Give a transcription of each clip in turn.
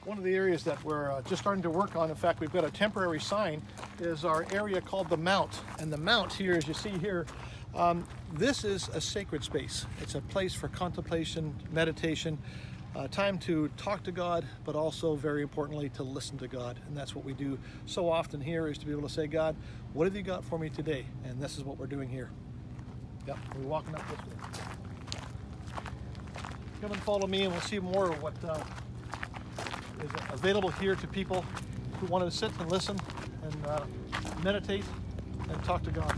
One of the areas that we're just starting to work on, in fact, we've got a temporary sign, is our area called the Mount. And the Mount here, as you see here, this is a sacred space. It's a place for contemplation, meditation, time to talk to God, but also, very importantly, to listen to God. And that's what we do so often here, is to be able to say, God, what have you got for me today? And this is what we're doing here. Yep, we're walking up this way. Come and follow me and we'll see more of what is available here to people who want to sit and listen and meditate and talk to God.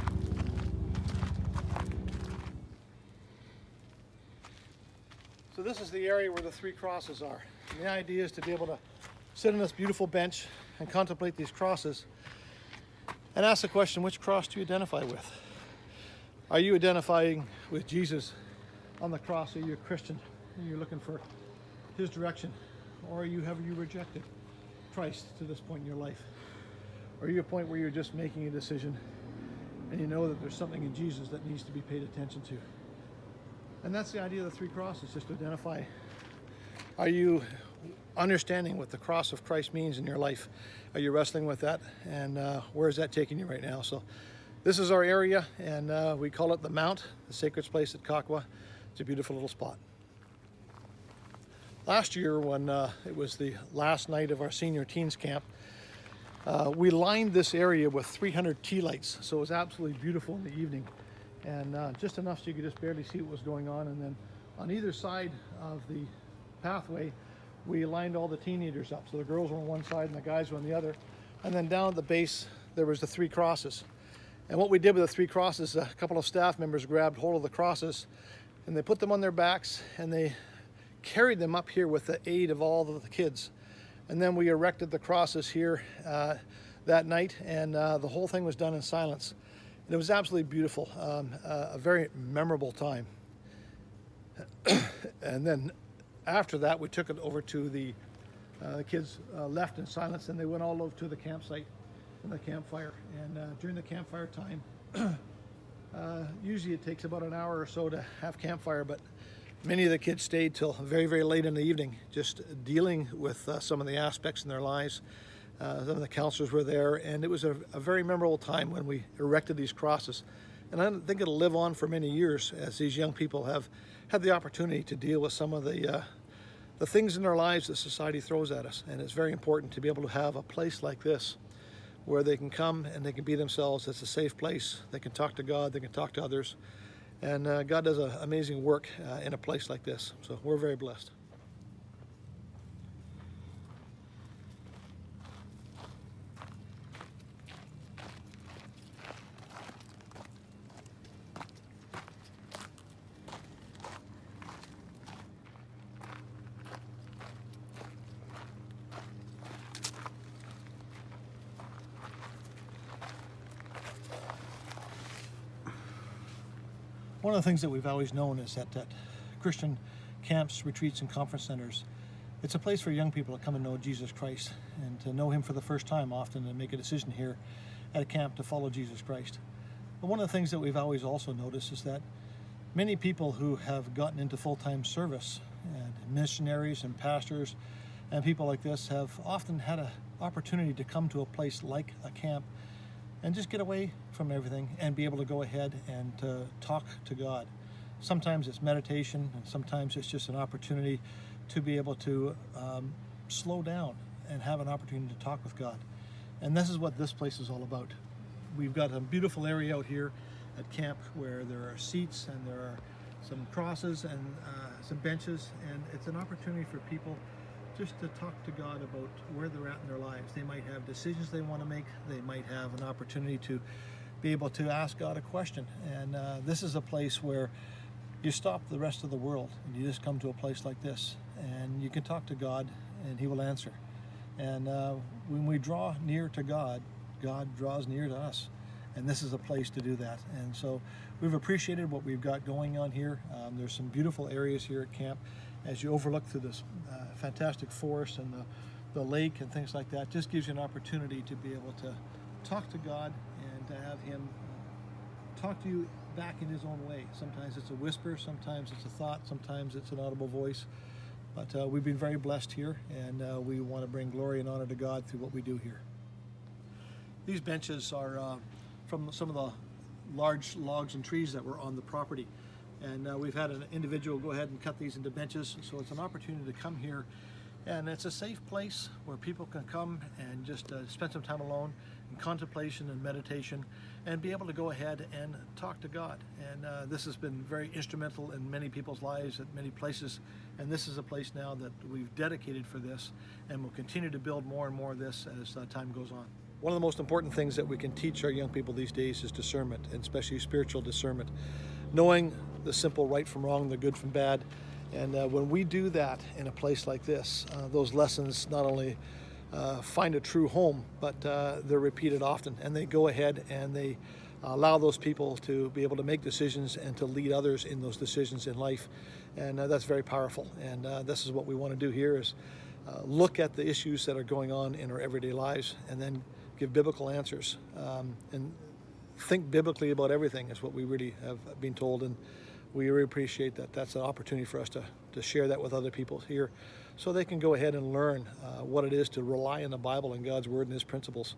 So this is the area where the three crosses are. And the idea is to be able to sit on this beautiful bench and contemplate these crosses and ask the question, which cross do you identify with? Are you identifying with Jesus on the cross? Are you a Christian and you're looking for his direction? Or have you rejected Christ to this point in your life? Or are you at a point where you're just making a decision and you know that there's something in Jesus that needs to be paid attention to? And that's the idea of the three crosses, just to identify. Are you understanding what the cross of Christ means in your life? Are you wrestling with that? And where is that taking you right now? So this is our area, and we call it the Mount, the sacred place at Kawkawa. It's a beautiful little spot. Last year, when it was the last night of our senior teens camp, we lined this area with 300 tea lights. So it was absolutely beautiful in the evening, and just enough so you could just barely see what was going on. And then on either side of the pathway, we lined all the teenagers up. So the girls were on one side and the guys were on the other. And then down at the base, there was the three crosses. And what we did with the three crosses, a couple of staff members grabbed hold of the crosses and they put them on their backs and they carried them up here with the aid of all of the kids. And then we erected the crosses here that night, and the whole thing was done in silence. And it was absolutely beautiful, a very memorable time. And then after that, we took it over to the kids left in silence, and they went all over to the campsite and the campfire. And during the campfire time, usually it takes about an hour or so to have campfire, but many of the kids stayed till very, very late in the evening, just dealing with some of the aspects in their lives. Some of the counselors were there, and it was a very memorable time when we erected these crosses. And I think it'll live on for many years as these young people have had the opportunity to deal with some of the things in their lives that society throws at us. And it's very important to be able to have a place like this where they can come and they can be themselves. It's a safe place. They can talk to God, they can talk to others. And God does amazing work in a place like this. So we're very blessed. One of the things that we've always known is that Christian camps, retreats, and conference centers, it's a place for young people to come and know Jesus Christ and to know him for the first time often and make a decision here at a camp to follow Jesus Christ. But one of the things that we've always also noticed is that many people who have gotten into full-time service, and missionaries and pastors and people like this, have often had an opportunity to come to a place like a camp and just get away from everything and be able to go ahead and to talk to God. Sometimes it's meditation, and sometimes it's just an opportunity to be able to slow down and have an opportunity to talk with God. And this is what this place is all about. We've got a beautiful area out here at camp where there are seats and there are some crosses and some benches, and it's an opportunity for people just to talk to God about where they're at in their lives. They might have decisions they want to make. They might have an opportunity to be able to ask God a question. And this is a place where you stop the rest of the world and you just come to a place like this and you can talk to God and he will answer. And when we draw near to God, God draws near to us. And this is a place to do that. And so we've appreciated what we've got going on here. There's some beautiful areas here at camp as you overlook through this fantastic forest and the lake and things like that. Just gives you an opportunity to be able to talk to God and to have him talk to you back in his own way. Sometimes it's a whisper, sometimes it's a thought, sometimes it's an audible voice. But we've been very blessed here, and we want to bring glory and honor to God through what we do here. These benches are from some of the large logs and trees that were on the property. And we've had an individual go ahead and cut these into benches, so it's an opportunity to come here. And it's a safe place where people can come and just spend some time alone in contemplation and meditation and be able to go ahead and talk to God. And this has been very instrumental in many people's lives at many places. And this is a place now that we've dedicated for this, and we'll continue to build more and more of this as time goes on. One of the most important things that we can teach our young people these days is discernment, and especially spiritual discernment. Knowing the simple right from wrong, the good from bad. And when we do that in a place like this, those lessons not only find a true home, but they're repeated often. And they go ahead and they allow those people to be able to make decisions and to lead others in those decisions in life. And that's very powerful. And this is what we want to do here, is look at the issues that are going on in our everyday lives and then give biblical answers. And think biblically about everything is what we really have been told. And we really appreciate that. That's an opportunity for us to share that with other people here, so they can go ahead and learn what it is to rely on the Bible and God's Word and His principles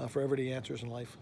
for everyday answers in life.